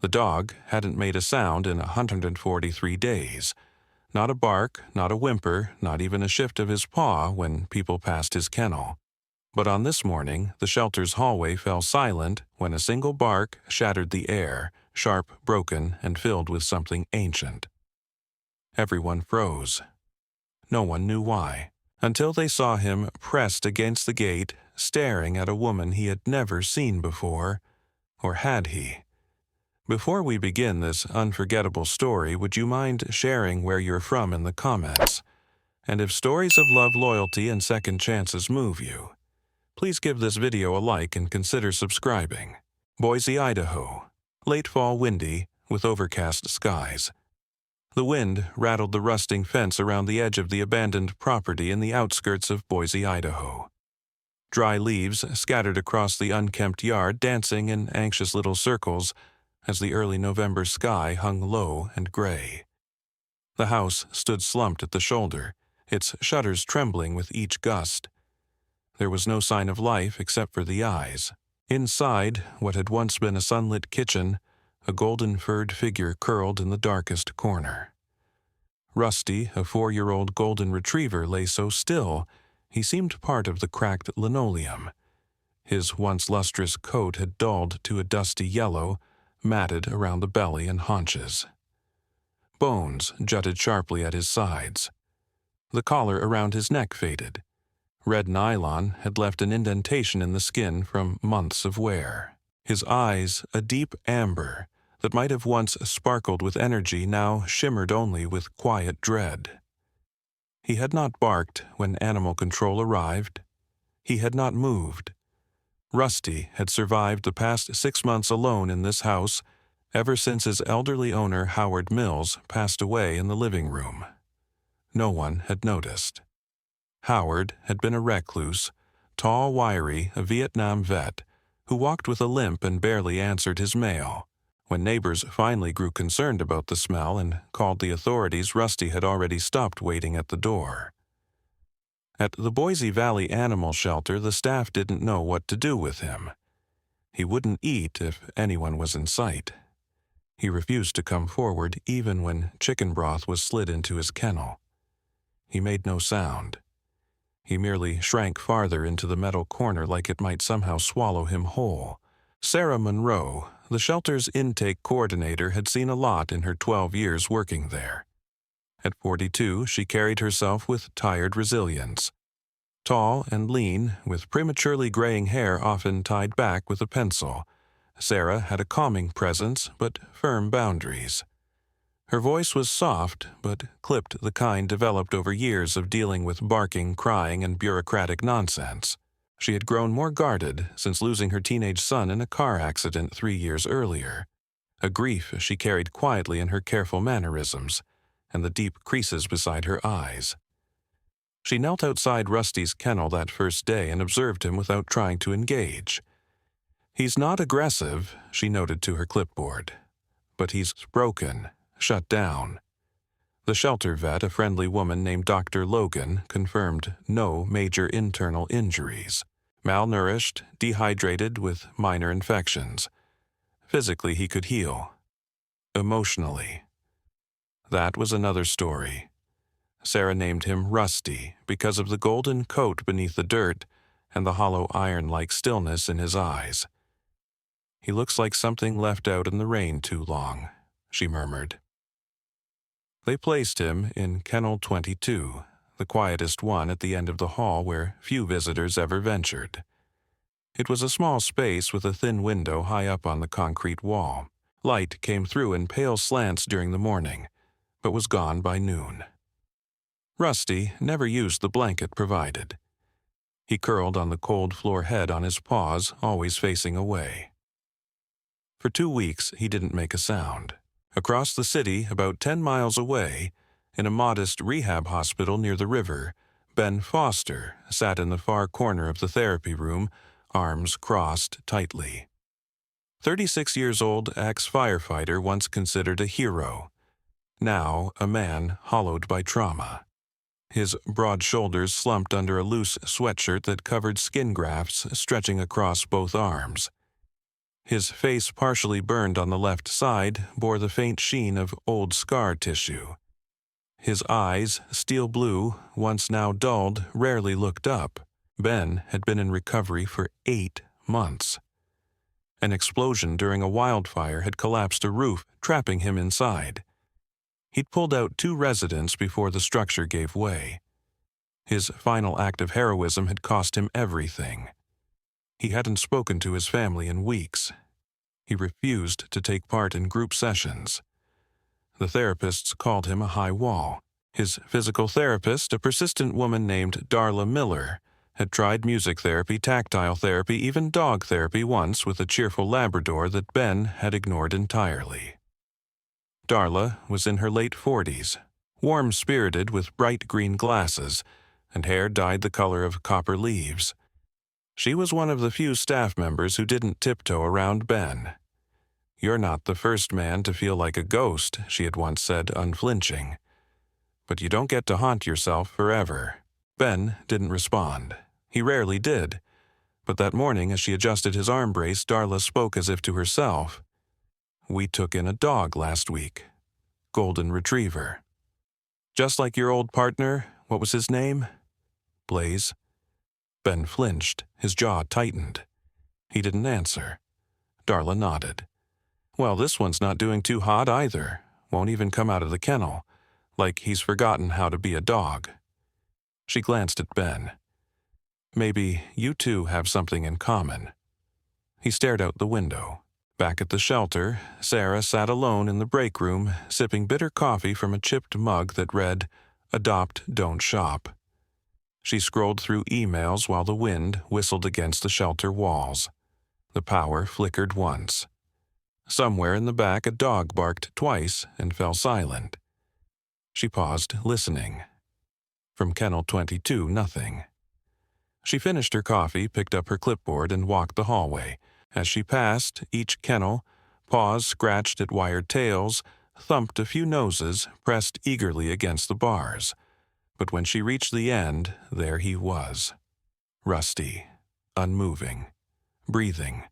The dog hadn't made a sound in 143 days. Not a bark, not a whimper, not even a shift of his paw when people passed his kennel. But on this morning, the shelter's hallway fell silent when a single bark shattered the air, sharp, broken, and filled with something ancient. Everyone froze. No one knew why, until they saw him pressed against the gate, staring at a woman he had never seen before. Or had he? Before we begin this unforgettable story, would you mind sharing where you're from in the comments? And if stories of love, loyalty, and second chances move you, please give this video a like and consider subscribing. Boise, Idaho. Late fall, windy, with overcast skies. The wind rattled the rusting fence around the edge of the abandoned property in the outskirts of Boise, Idaho. Dry leaves scattered across the unkempt yard, dancing in anxious little circles as the early November sky hung low and gray. The house stood slumped at the shoulder, its shutters trembling with each gust. There was no sign of life except for the eyes. Inside what had once been a sunlit kitchen, a golden-furred figure curled in the darkest corner. Rusty, a 4-year-old golden retriever, lay so still he seemed part of the cracked linoleum. His once lustrous coat had dulled to a dusty yellow, matted around the belly and haunches. Bones jutted sharply at his sides. The collar around his neck faded. Red nylon had left an indentation in the skin from months of wear. His eyes, a deep amber that might have once sparkled with energy, now shimmered only with quiet dread. He had not barked when animal control arrived. He had not moved. Rusty had survived the past 6 months alone in this house, ever since his elderly owner, Howard Mills, passed away in the living room. No one had noticed. Howard had been a recluse, tall, wiry, a Vietnam vet, who walked with a limp and barely answered his mail. When neighbors finally grew concerned about the smell and called the authorities, Rusty had already stopped waiting at the door. At the Boise Valley Animal Shelter, the staff didn't know what to do with him. He wouldn't eat if anyone was in sight. He refused to come forward even when chicken broth was slid into his kennel. He made no sound. He merely shrank farther into the metal corner like it might somehow swallow him whole. Sarah Monroe, the shelter's intake coordinator, had seen a lot in her 12 years working there. At 42, she carried herself with tired resilience. Tall and lean, with prematurely graying hair often tied back with a pencil, Sarah had a calming presence but firm boundaries. Her voice was soft but clipped, the kind developed over years of dealing with barking, crying, and bureaucratic nonsense. She had grown more guarded since losing her teenage son in a car accident 3 years earlier, a grief she carried quietly in her careful mannerisms and the deep creases beside her eyes. She knelt outside Rusty's kennel that first day and observed him without trying to engage. "He's not aggressive," she noted to her clipboard, "but he's broken, shut down." The shelter vet, a friendly woman named Dr. Logan, confirmed no major internal injuries. Malnourished, dehydrated with minor infections. Physically, he could heal. Emotionally, that was another story. Sarah named him Rusty because of the golden coat beneath the dirt and the hollow iron-like stillness in his eyes. "He looks like something left out in the rain too long," she murmured. They placed him in Kennel 22, the quietest one at the end of the hall where few visitors ever ventured. It was a small space with a thin window high up on the concrete wall. Light came through in pale slants during the morning, but was gone by noon. Rusty never used the blanket provided. He curled on the cold floor head on his paws, always facing away. For 2 weeks, he didn't make a sound. Across the city, about 10 miles away, in a modest rehab hospital near the river, Ben Foster sat in the far corner of the therapy room, arms crossed tightly. 36 years old ex-firefighter, once considered a hero. Now a man hollowed by trauma. His broad shoulders slumped under a loose sweatshirt that covered skin grafts stretching across both arms. His face, partially burned on the left side, bore the faint sheen of old scar tissue. His eyes, steel blue, once now dulled, rarely looked up. Ben had been in recovery for 8 months. An explosion during a wildfire had collapsed a roof, trapping him inside. He'd pulled out 2 residents before the structure gave way. His final act of heroism had cost him everything. He hadn't spoken to his family in weeks. He refused to take part in group sessions. The therapists called him a high wall. His physical therapist, a persistent woman named Darla Miller, had tried music therapy, tactile therapy, even dog therapy once with a cheerful Labrador that Ben had ignored entirely. Darla was in her late 40s, warm-spirited with bright green glasses and hair dyed the color of copper leaves. She was one of the few staff members who didn't tiptoe around Ben. "You're not the first man to feel like a ghost," she had once said, unflinching. "But you don't get to haunt yourself forever." Ben didn't respond. He rarely did. But that morning, as she adjusted his arm brace, Darla spoke as if to herself. "We took in a dog last week. Golden Retriever." "Just like your old partner, what was his name?" "Blaze." Ben flinched, his jaw tightened. He didn't answer. Darla nodded. "Well, this one's not doing too hot either. Won't even come out of the kennel. Like he's forgotten how to be a dog." She glanced at Ben. "Maybe you two have something in common." He stared out the window. Back at the shelter, Sarah sat alone in the break room, sipping bitter coffee from a chipped mug that read, "Adopt, don't shop." She scrolled through emails while the wind whistled against the shelter walls. The power flickered once. Somewhere in the back, a dog barked twice and fell silent. She paused, listening. From Kennel 22, nothing. She finished her coffee, picked up her clipboard, and walked the hallway. As she passed each kennel, paws scratched at wired tails, thumped a few noses, pressed eagerly against the bars. But when she reached the end, there he was. Rusty, unmoving, breathing,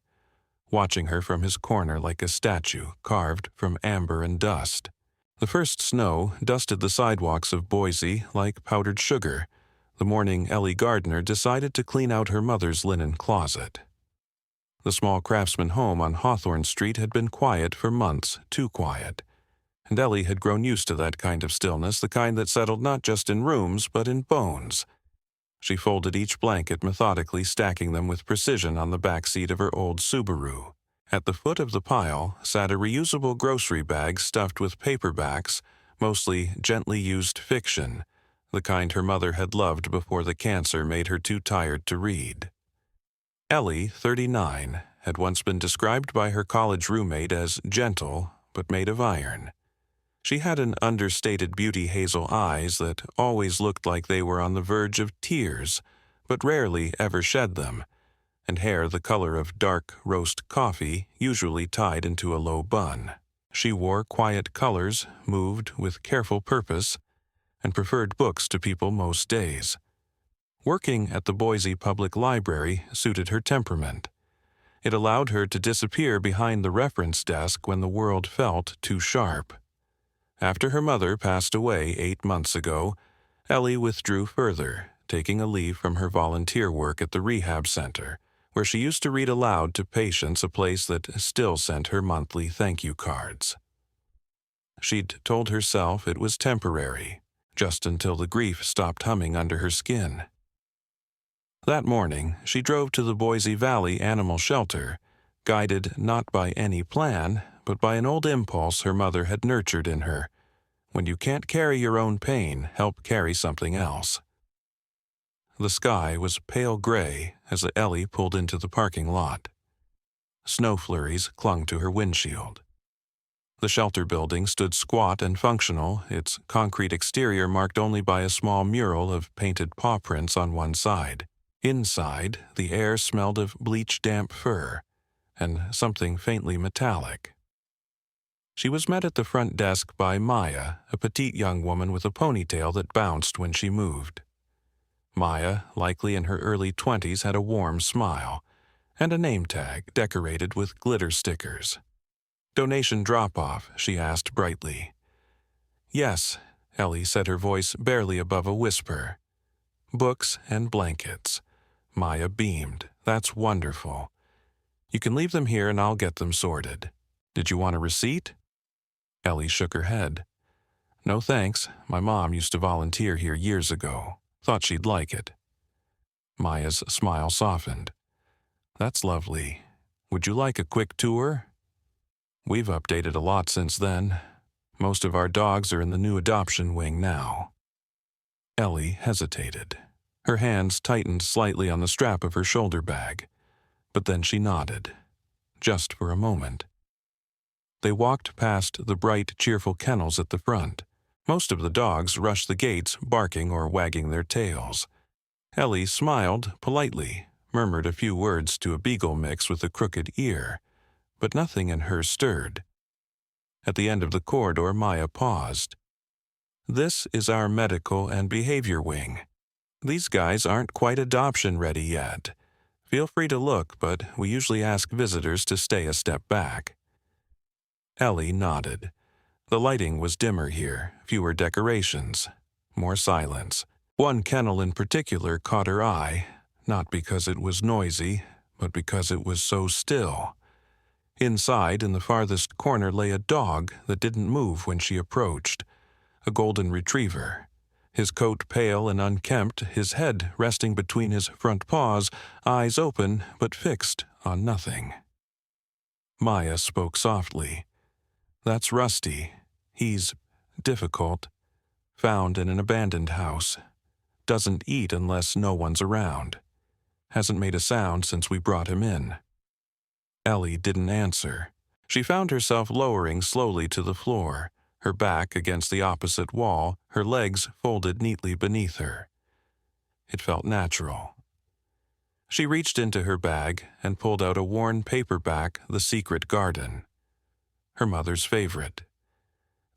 watching her from his corner like a statue carved from amber and dust. The first snow dusted the sidewalks of Boise like powdered sugar, the morning Ellie Gardner decided to clean out her mother's linen closet. The small craftsman home on Hawthorne Street had been quiet for months, too quiet. And Ellie had grown used to that kind of stillness, the kind that settled not just in rooms, but in bones. She folded each blanket methodically, stacking them with precision on the back seat of her old Subaru. At the foot of the pile sat a reusable grocery bag stuffed with paperbacks, mostly gently used fiction, the kind her mother had loved before the cancer made her too tired to read. Ellie, 39, had once been described by her college roommate as gentle, but made of iron. She had an understated beauty hazel eyes that always looked like they were on the verge of tears, but rarely ever shed them, and hair the color of dark roast coffee, usually tied into a low bun. She wore quiet colors, moved with careful purpose, and preferred books to people most days. Working at the Boise Public Library suited her temperament. It allowed her to disappear behind the reference desk when the world felt too sharp. After her mother passed away 8 months ago, Ellie withdrew further, taking a leave from her volunteer work at the rehab center, where she used to read aloud to patients, a place that still sent her monthly thank you cards. She'd told herself it was temporary, just until the grief stopped humming under her skin. That morning, she drove to the Boise Valley Animal Shelter, guided not by any plan, but by an old impulse her mother had nurtured in her. When you can't carry your own pain, help carry something else. The sky was pale gray as Ellie pulled into the parking lot. Snow flurries clung to her windshield. The shelter building stood squat and functional, its concrete exterior marked only by a small mural of painted paw prints on one side. Inside, the air smelled of bleach-damp fur and something faintly metallic. She was met at the front desk by Maya, a petite young woman with a ponytail that bounced when she moved. Maya, likely in her early 20s, had a warm smile, and a name tag decorated with glitter stickers. "Donation drop-off?" she asked brightly. "Yes," Ellie said, her voice barely above a whisper. "Books and blankets." Maya beamed. "That's wonderful. You can leave them here and I'll get them sorted. Did you want a receipt?" Ellie shook her head. "No thanks. My mom used to volunteer here years ago. Thought she'd like it." Maya's smile softened. "That's lovely. Would you like a quick tour?" "We've updated a lot since then. Most of our dogs are in the new adoption wing now." Ellie hesitated. Her hands tightened slightly on the strap of her shoulder bag, but then she nodded, just for a moment. They walked past the bright, cheerful kennels at the front. Most of the dogs rushed the gates, barking or wagging their tails. Ellie smiled politely, murmured a few words to a beagle mix with a crooked ear, but nothing in her stirred. At the end of the corridor, Maya paused. "This is our medical and behavior wing. These guys aren't quite adoption ready yet. Feel free to look, but we usually ask visitors to stay a step back." Ellie nodded. The lighting was dimmer here, fewer decorations, more silence. One kennel in particular caught her eye, not because it was noisy, but because it was so still. Inside, in the farthest corner, lay a dog that didn't move when she approached, a golden retriever. His coat pale and unkempt, his head resting between his front paws, eyes open but fixed on nothing. Maya spoke softly. "That's Rusty. He's difficult. Found in an abandoned house. Doesn't eat unless no one's around. Hasn't made a sound since we brought him in." Ellie didn't answer. She found herself lowering slowly to the floor, her back against the opposite wall, her legs folded neatly beneath her. It felt natural. She reached into her bag and pulled out a worn paperback, The Secret Garden, her mother's favorite.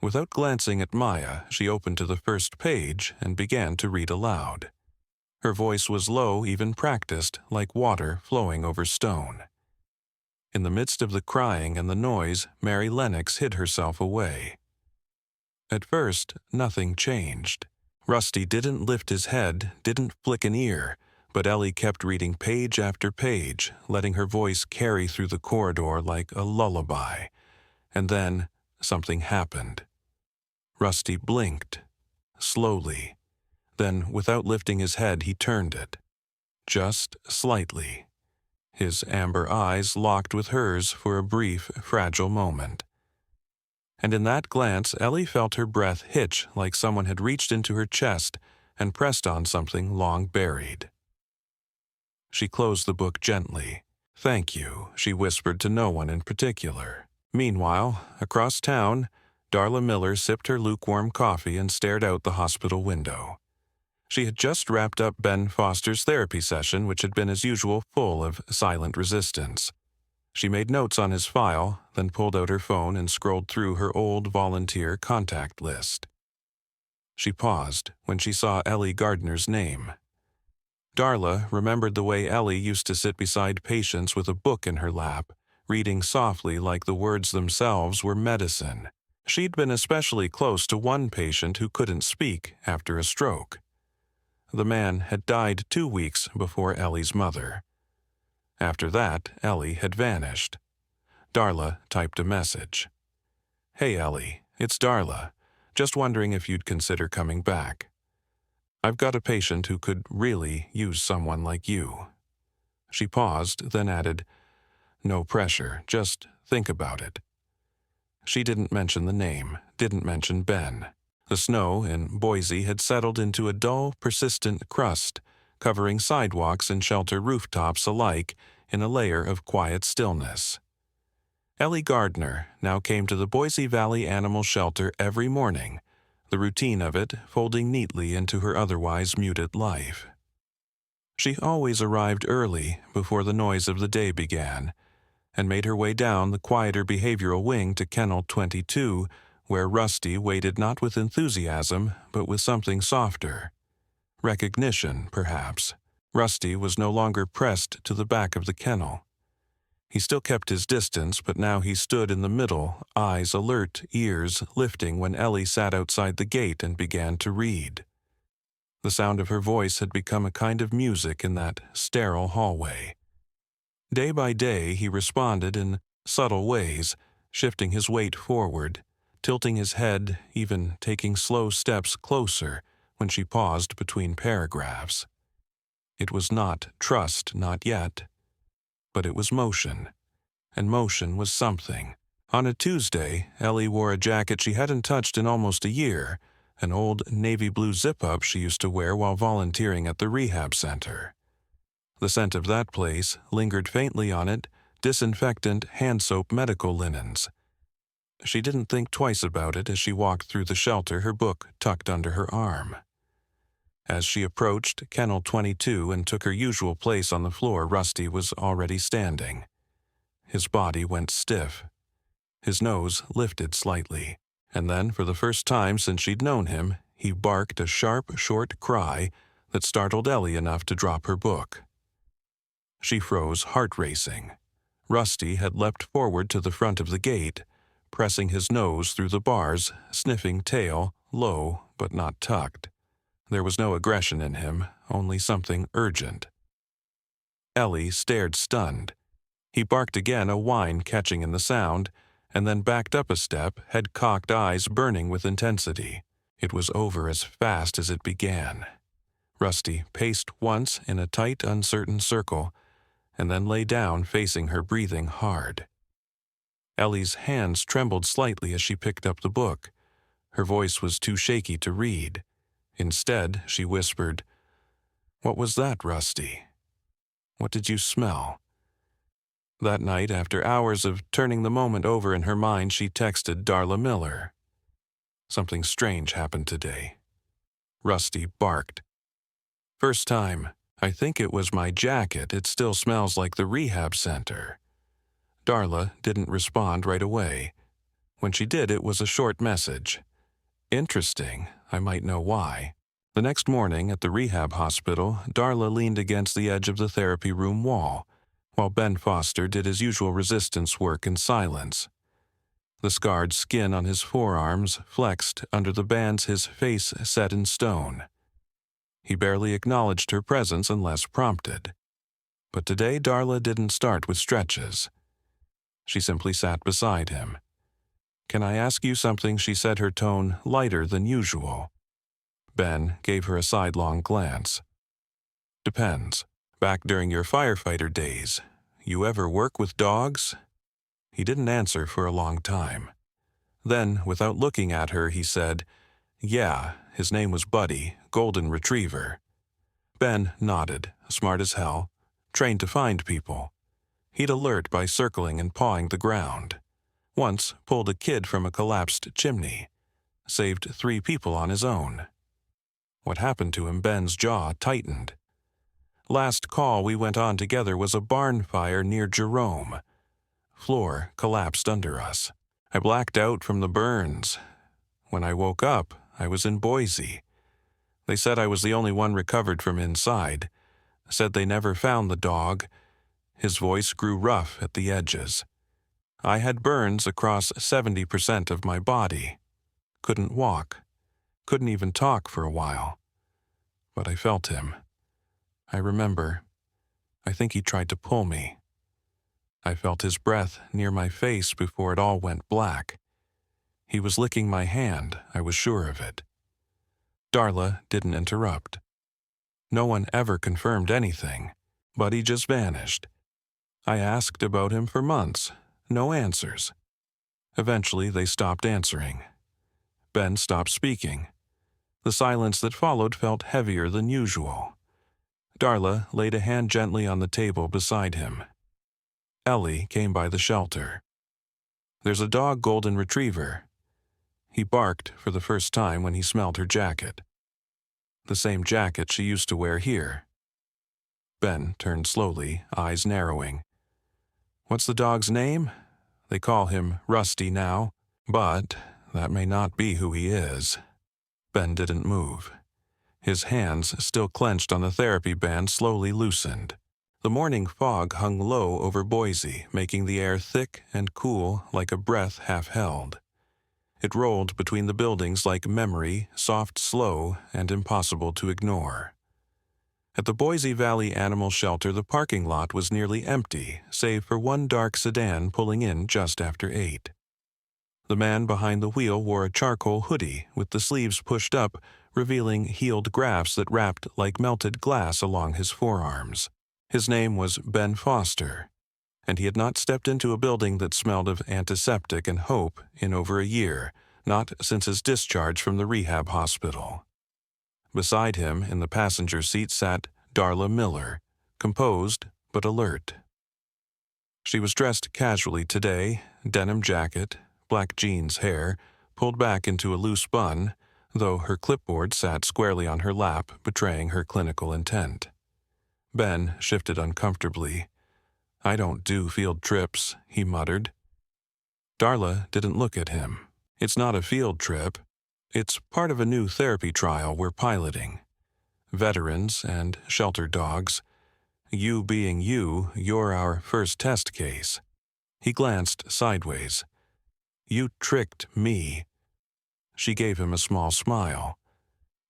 Without glancing at Maya, she opened to the first page and began to read aloud. Her voice was low, even practiced, like water flowing over stone. In the midst of the crying and the noise, Mary Lennox hid herself away. At first, nothing changed. Rusty didn't lift his head, didn't flick an ear, but Ellie kept reading page after page, letting her voice carry through the corridor like a lullaby. And then something happened. Rusty blinked, slowly. Then, without lifting his head, he turned it. Just slightly. His amber eyes locked with hers for a brief, fragile moment. And in that glance, Ellie felt her breath hitch like someone had reached into her chest and pressed on something long buried. She closed the book gently. "Thank you," she whispered to no one in particular. Meanwhile, across town, Darla Miller sipped her lukewarm coffee and stared out the hospital window. She had just wrapped up Ben Foster's therapy session, which had been as usual full of silent resistance. She made notes on his file, then pulled out her phone and scrolled through her old volunteer contact list. She paused when she saw Ellie Gardner's name. Darla remembered the way Ellie used to sit beside patients with a book in her lap, reading softly like the words themselves were medicine. She'd been especially close to one patient who couldn't speak after a stroke. The man had died 2 weeks before Ellie's mother. After that, Ellie had vanished. Darla typed a message. "Hey Ellie, it's Darla. Just wondering if you'd consider coming back. I've got a patient who could really use someone like you." She paused, then added, "No pressure, just think about it." She didn't mention the name, didn't mention Ben. The snow in Boise had settled into a dull, persistent crust, covering sidewalks and shelter rooftops alike in a layer of quiet stillness. Ellie Gardner now came to the Boise Valley Animal Shelter every morning, the routine of it folding neatly into her otherwise muted life. She always arrived early before the noise of the day began, and made her way down the quieter behavioral wing to Kennel 22, where Rusty waited not with enthusiasm, but with something softer. Recognition, perhaps. Rusty was no longer pressed to the back of the kennel. He still kept his distance, but now he stood in the middle, eyes alert, ears lifting when Ellie sat outside the gate and began to read. The sound of her voice had become a kind of music in that sterile hallway. Day by day he responded in subtle ways, shifting his weight forward, tilting his head, even taking slow steps closer when she paused between paragraphs. It was not trust, not yet, but it was motion, and motion was something. On a Tuesday, Ellie wore a jacket she hadn't touched in almost a year, an old navy blue zip-up she used to wear while volunteering at the rehab center. The scent of that place lingered faintly on it, disinfectant, hand soap medical linens. She didn't think twice about it as she walked through the shelter, her book tucked under her arm. As she approached Kennel 22 and took her usual place on the floor, Rusty was already standing. His body went stiff. His nose lifted slightly, and then, for the first time since she'd known him, he barked a sharp, short cry that startled Ellie enough to drop her book. She froze, heart racing. Rusty had leapt forward to the front of the gate, pressing his nose through the bars, sniffing tail, low but not tucked. There was no aggression in him, only something urgent. Ellie stared stunned. He barked again, a whine catching in the sound, and then backed up a step, head-cocked eyes burning with intensity. It was over as fast as it began. Rusty paced once in a tight, uncertain circle, and then lay down, facing her, breathing hard. Ellie's hands trembled slightly as she picked up the book. Her voice was too shaky to read. Instead, she whispered, "What was that, Rusty? What did you smell?" That night, after hours of turning the moment over in her mind, she texted Darla Miller. "Something strange happened today." Rusty barked. "First time. I think it was my jacket. It still smells like the rehab center." Darla didn't respond right away. When she did, it was a short message. "Interesting. I might know why." The next morning at the rehab hospital, Darla leaned against the edge of the therapy room wall, while Ben Foster did his usual resistance work in silence. The scarred skin on his forearms flexed under the bands, his face set in stone. He barely acknowledged her presence unless prompted. But today Darla didn't start with stretches. She simply sat beside him. "Can I ask you something?" she said, her tone lighter than usual. Ben gave her a sidelong glance. "Depends. Back during your firefighter days, you ever work with dogs?" He didn't answer for a long time. Then, without looking at her, he said, "Yeah, his name was Buddy, golden retriever." Ben nodded, smart as hell, trained to find people. He'd alert by circling and pawing the ground. Once pulled a kid from a collapsed chimney. Saved 3 people on his own. What happened to him? Ben's jaw tightened. "Last call we went on together was a barn fire near Jerome. Floor collapsed under us. I blacked out from the burns. When I woke up, I was in Boise. They said I was the only one recovered from inside. Said they never found the dog." His voice grew rough at the edges. "I had burns across 70% of my body. Couldn't walk. Couldn't even talk for a while. But I felt him. I remember. I think he tried to pull me. I felt his breath near my face before it all went black. He was licking my hand, I was sure of it." Darla didn't interrupt. No one ever confirmed anything, but he just vanished. I asked about him for months. No answers. Eventually, they stopped answering. Ben stopped speaking. The silence that followed felt heavier than usual. Darla laid a hand gently on the table beside him. Ellie came by the shelter. "There's a dog golden retriever." He barked for the first time when he smelled her jacket. The same jacket she used to wear here. Ben turned slowly, eyes narrowing. "What's the dog's name?" "They call him Rusty now, but that may not be who he is." Ben didn't move. His hands, still clenched on the therapy band, slowly loosened. The morning fog hung low over Boise, making the air thick and cool like a breath half held. It rolled between the buildings like memory, soft, slow, and impossible to ignore. At the Boise Valley Animal Shelter, the parking lot was nearly empty, save for one dark sedan pulling in just after 8. The man behind the wheel wore a charcoal hoodie with the sleeves pushed up, revealing healed grafts that wrapped like melted glass along his forearms. His name was Ben Foster, and he had not stepped into a building that smelled of antiseptic and hope in over a year, not since his discharge from the rehab hospital. Beside him, in the passenger seat, sat Darla Miller, composed but alert. She was dressed casually today, denim jacket, black jeans hair, pulled back into a loose bun, though her clipboard sat squarely on her lap, betraying her clinical intent. Ben shifted uncomfortably. "I don't do field trips," he muttered. Darla didn't look at him. "It's not a field trip. It's part of a new therapy trial we're piloting. Veterans and shelter dogs. You being you, you're our first test case." He glanced sideways. "You tricked me." She gave him a small smile.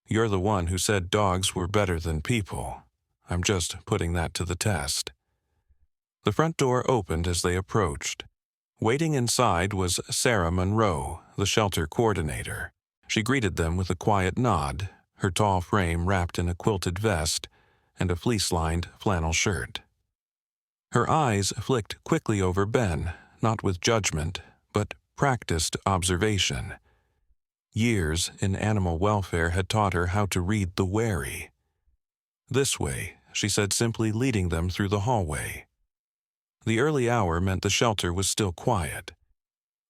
"You're the one who said dogs were better than people. I'm just putting that to the test." The front door opened as they approached. Waiting inside was Sarah Monroe, the shelter coordinator. She greeted them with a quiet nod, her tall frame wrapped in a quilted vest and a fleece-lined flannel shirt. Her eyes flicked quickly over Ben, not with judgment, but practiced observation. Years in animal welfare had taught her how to read the wary. "This way," she said, simply leading them through the hallway. The early hour meant the shelter was still quiet.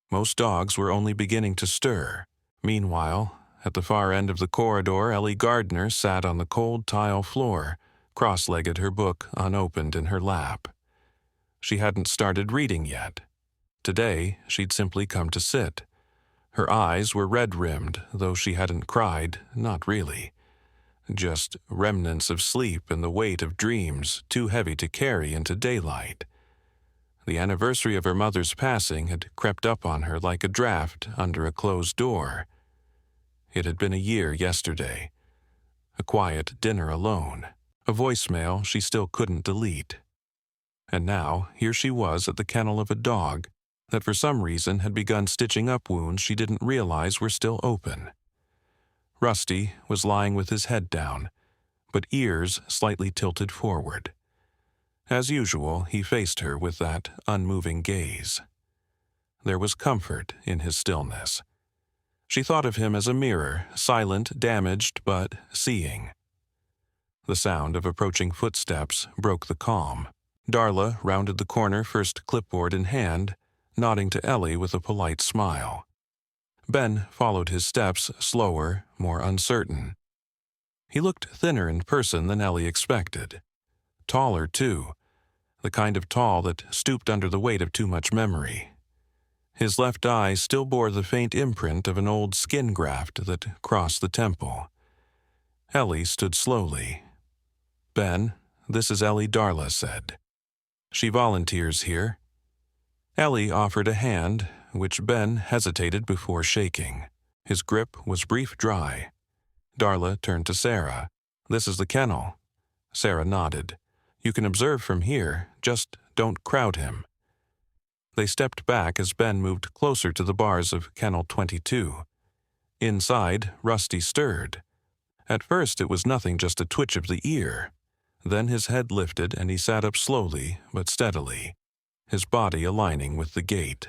Most dogs were only beginning to stir. Meanwhile, at the far end of the corridor, Ellie Gardner sat on the cold tile floor, cross-legged, her book unopened in her lap. She hadn't started reading yet. Today, she'd simply come to sit. Her eyes were red-rimmed, though she hadn't cried, not really. Just remnants of sleep and the weight of dreams too heavy to carry into daylight. The anniversary of her mother's passing had crept up on her like a draft under a closed door. It had been a year yesterday. A quiet dinner alone. A voicemail she still couldn't delete. And now, here she was at the kennel of a dog that for some reason had begun stitching up wounds she didn't realize were still open. Rusty was lying with his head down, but ears slightly tilted forward. As usual, he faced her with that unmoving gaze. There was comfort in his stillness. She thought of him as a mirror, silent, damaged, but seeing. The sound of approaching footsteps broke the calm. Darla rounded the corner, first clipboard in hand, nodding to Ellie with a polite smile. Ben followed his steps, slower, more uncertain. He looked thinner in person than Ellie expected. Taller, too, the kind of tall that stooped under the weight of too much memory. His left eye still bore the faint imprint of an old skin graft that crossed the temple. Ellie stood slowly. "Ben, this is Ellie," Darla said. "She volunteers here." Ellie offered a hand, which Ben hesitated before shaking. His grip was brief, dry. Darla turned to Sarah. "This is the kennel." Sarah nodded. "You can observe from here, just don't crowd him." They stepped back as Ben moved closer to the bars of Kennel 22. Inside, Rusty stirred. At first it was nothing, just a twitch of the ear. Then his head lifted and he sat up slowly but steadily, his body aligning with the gate.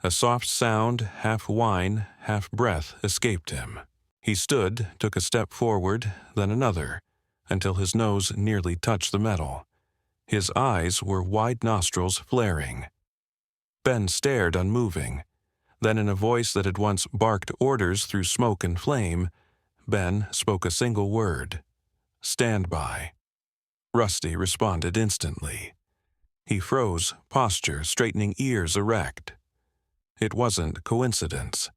A soft sound, half whine, half breath, escaped him. He stood, took a step forward, then another, until his nose nearly touched the metal. His eyes were wide nostrils flaring. Ben stared, unmoving. Then, in a voice that had once barked orders through smoke and flame, Ben spoke a single word: "Stand by." Rusty responded instantly. He froze, posture straightening, ears erect. It wasn't coincidence.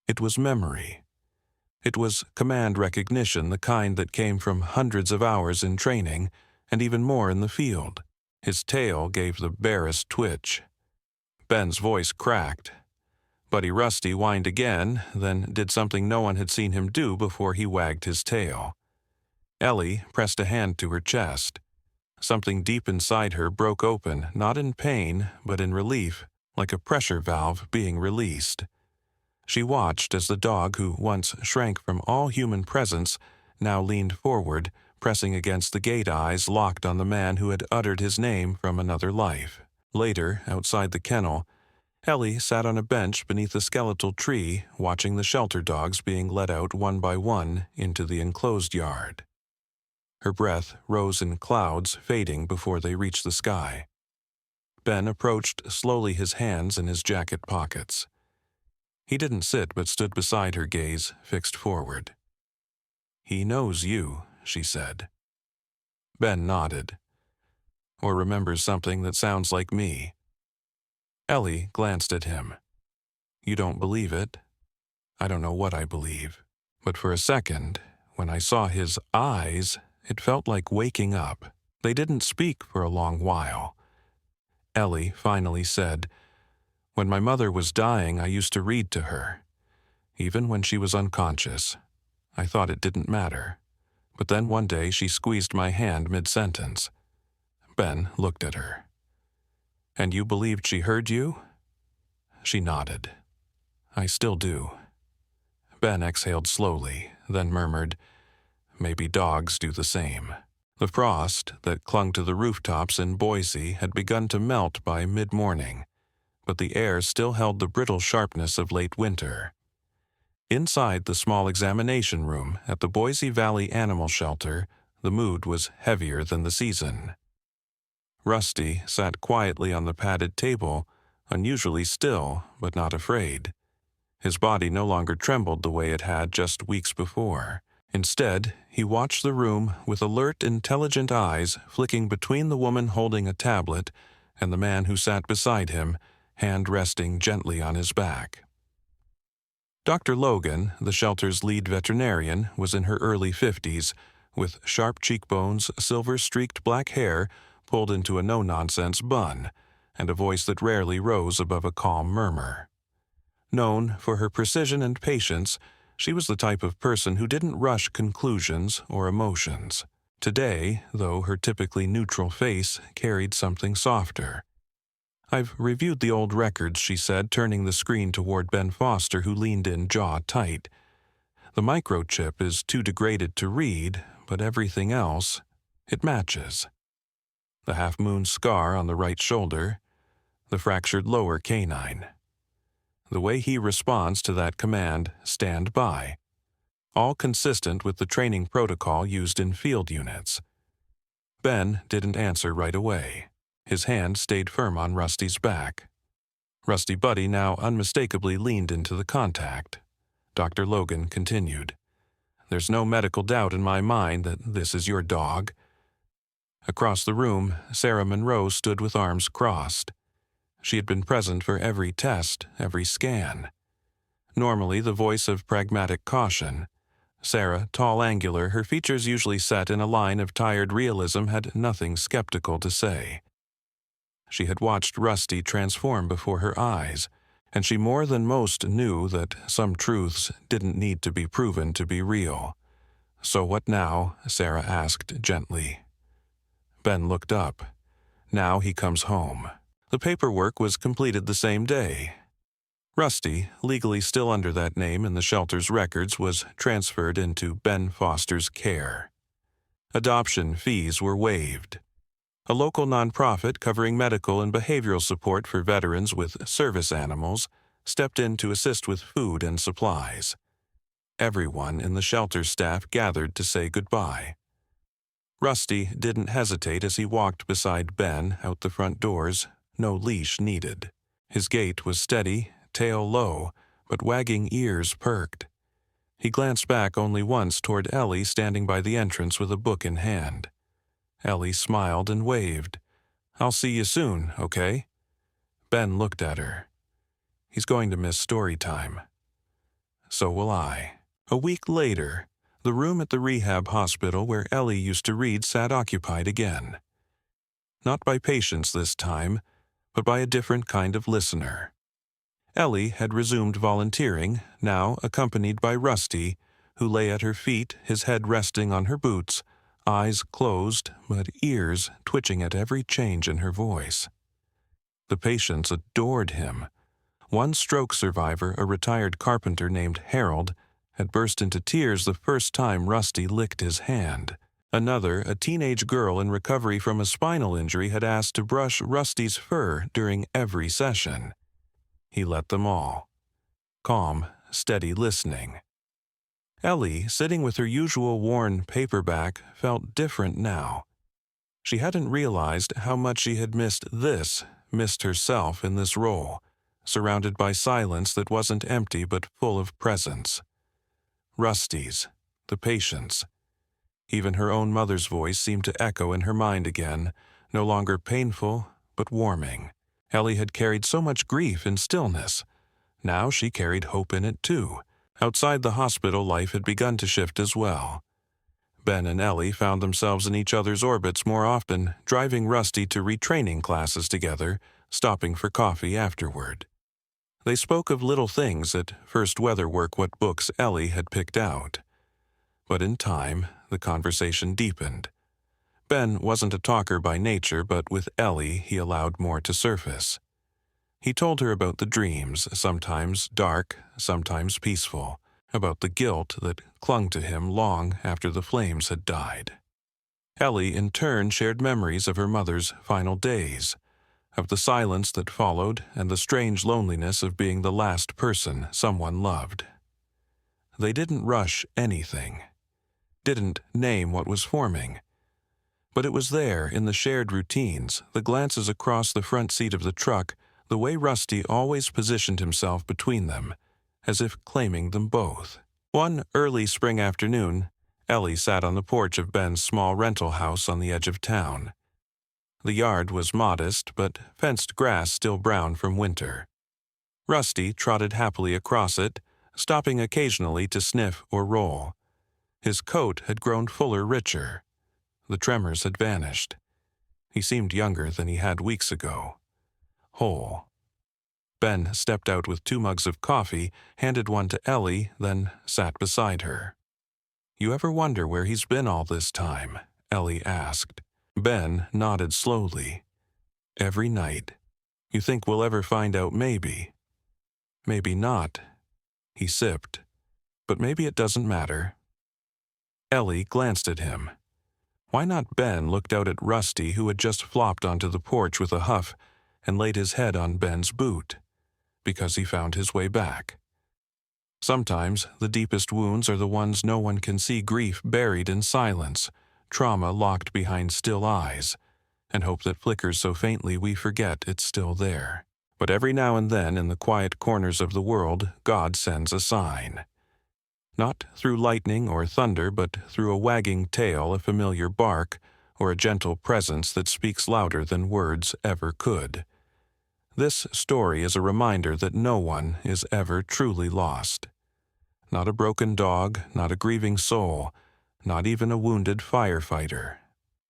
It was memory. It was command recognition, the kind that came from hundreds of hours in training and even more in the field. His tail gave the barest twitch. Ben's voice cracked. Buddy Rusty whined again, then did something no one had seen him do before he wagged his tail. Ellie pressed a hand to her chest. Something deep inside her broke open, not in pain, but in relief, like a pressure valve being released. She watched as the dog, who once shrank from all human presence, now leaned forward, pressing against the gate eyes locked on the man who had uttered his name from another life. Later, outside the kennel, Ellie sat on a bench beneath a skeletal tree, watching the shelter dogs being let out one by one into the enclosed yard. Her breath rose in clouds, fading before they reached the sky. Ben approached slowly, his hands in his jacket pockets. He didn't sit but stood beside her, gaze fixed forward. "He knows you," she said. Ben nodded. "Or remembers something that sounds like me." Ellie glanced at him. "You don't believe it?" "I don't know what I believe. But for a second, when I saw his eyes, it felt like waking up. They didn't speak for a long while." Ellie finally said, "When my mother was dying, I used to read to her. Even when she was unconscious. I thought it didn't matter. But then one day she squeezed my hand mid-sentence." Ben looked at her. "And you believed she heard you?" She nodded. "I still do." Ben exhaled slowly, then murmured, "Maybe dogs do the same." The frost that clung to the rooftops in Boise had begun to melt by mid-morning, but the air still held the brittle sharpness of late winter. Inside the small examination room at the Boise Valley Animal Shelter, the mood was heavier than the season. Rusty sat quietly on the padded table, unusually still but not afraid. His body no longer trembled the way it had just weeks before. Instead, he watched the room with alert, intelligent eyes flicking between the woman holding a tablet and the man who sat beside him, hand resting gently on his back. Dr. Logan, the shelter's lead veterinarian, was in her early 50s, with sharp cheekbones, silver-streaked black hair pulled into a no-nonsense bun, and a voice that rarely rose above a calm murmur. Known for her precision and patience, she was the type of person who didn't rush conclusions or emotions. Today, though, her typically neutral face carried something softer. "I've reviewed the old records," she said, turning the screen toward Ben Foster, who leaned in, jaw tight. "The microchip is too degraded to read, but everything else, it matches. The half-moon scar on the right shoulder, the fractured lower canine. The way he responds to that command, 'Stand by,' all consistent with the training protocol used in field units." Ben didn't answer right away. His hand stayed firm on Rusty's back. Rusty Buddy now unmistakably leaned into the contact. Dr. Logan continued, "There's no medical doubt in my mind that this is your dog." Across the room, Sarah Monroe stood with arms crossed. She had been present for every test, every scan. Normally the voice of pragmatic caution, Sarah, tall, angular, her features usually set in a line of tired realism, had nothing skeptical to say. She had watched Rusty transform before her eyes, and she more than most knew that some truths didn't need to be proven to be real. "So what now?" Sarah asked gently. Ben looked up. "Now he comes home." The paperwork was completed the same day. Rusty, legally still under that name in the shelter's records, was transferred into Ben Foster's care. Adoption fees were waived. A local nonprofit covering medical and behavioral support for veterans with service animals stepped in to assist with food and supplies. Everyone in the shelter staff gathered to say goodbye. Rusty didn't hesitate as he walked beside Ben out the front doors, no leash needed. His gait was steady, tail low, but wagging ears perked. He glanced back only once toward Ellie standing by the entrance with a book in hand. Ellie smiled and waved. "I'll see you soon, okay?" Ben looked at her. "He's going to miss story time." "So will I." A week later, the room at the rehab hospital where Ellie used to read sat occupied again. not by patience this time, but by a different kind of listener. Ellie had resumed volunteering, now accompanied by Rusty, who lay at her feet, his head resting on her boots, eyes closed, but ears twitching at every change in her voice. The patients adored him. One stroke survivor, a retired carpenter named Harold, had burst into tears the first time Rusty licked his hand. Another, a teenage girl in recovery from a spinal injury, had asked to brush Rusty's fur during every session. He let them all. Calm, steady listening. Ellie, sitting with her usual worn paperback, felt different now. She hadn't realized how much she had missed herself in this role, surrounded by silence that wasn't empty but full of presence. Rusty's, the patient's. Even her own mother's voice seemed to echo in her mind again, no longer painful, but warming. Ellie had carried so much grief in stillness. Now she carried hope in it too. Outside the hospital, life had begun to shift as well. Ben and Ellie found themselves in each other's orbits more often, driving Rusty to retraining classes together, stopping for coffee afterward. They spoke of little things, at first whether work what books Ellie had picked out. But in time, the conversation deepened. Ben wasn't a talker by nature, but with Ellie he allowed more to surface. He told her about the dreams, sometimes dark, sometimes peaceful, about the guilt that clung to him long after the flames had died. Ellie, in turn, shared memories of her mother's final days, of the silence that followed and the strange loneliness of being the last person someone loved. They didn't rush anything, didn't name what was forming. But it was there in the shared routines, the glances across the front seat of the truck, the way Rusty always positioned himself between them, as if claiming them both. One early spring afternoon, Ellie sat on the porch of Ben's small rental house on the edge of town. The yard was modest, but fenced grass still brown from winter. Rusty trotted happily across it, stopping occasionally to sniff or roll. His coat had grown fuller, richer. The tremors had vanished. He seemed younger than he had weeks ago. Whole. Ben stepped out with 2 mugs of coffee, handed one to Ellie, then sat beside her. "You ever wonder where he's been all this time?" Ellie asked. Ben nodded slowly. "Every night. You think we'll ever find out? Maybe. Maybe not." He sipped. "But maybe it doesn't matter." Ellie glanced at him. Why not Ben looked out at Rusty, who had just flopped onto the porch with a huff and laid his head on Ben's boot? Because he found his way back. Sometimes the deepest wounds are the ones no one can see, grief buried in silence, trauma locked behind still eyes, and hope that flickers so faintly we forget it's still there. But every now and then in the quiet corners of the world, God sends a sign. Not through lightning or thunder, but through a wagging tail, a familiar bark, or a gentle presence that speaks louder than words ever could. This story is a reminder that no one is ever truly lost. Not a broken dog, not a grieving soul, not even a wounded firefighter.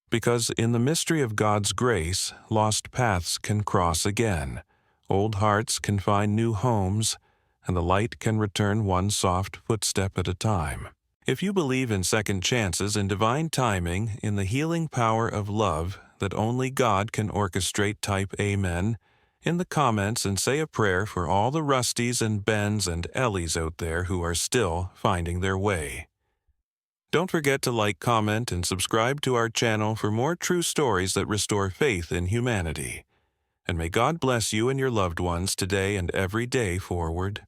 Because in the mystery of God's grace, lost paths can cross again, old hearts can find new homes, and the light can return one soft footstep at a time. If you believe in second chances and divine timing, in the healing power of love that only God can orchestrate, type Amen in the comments and say a prayer for all the Rustys and Bens and Ellies out there who are still finding their way. Don't forget to like, comment, and subscribe to our channel for more true stories that restore faith in humanity. And may God bless you and your loved ones today and every day forward.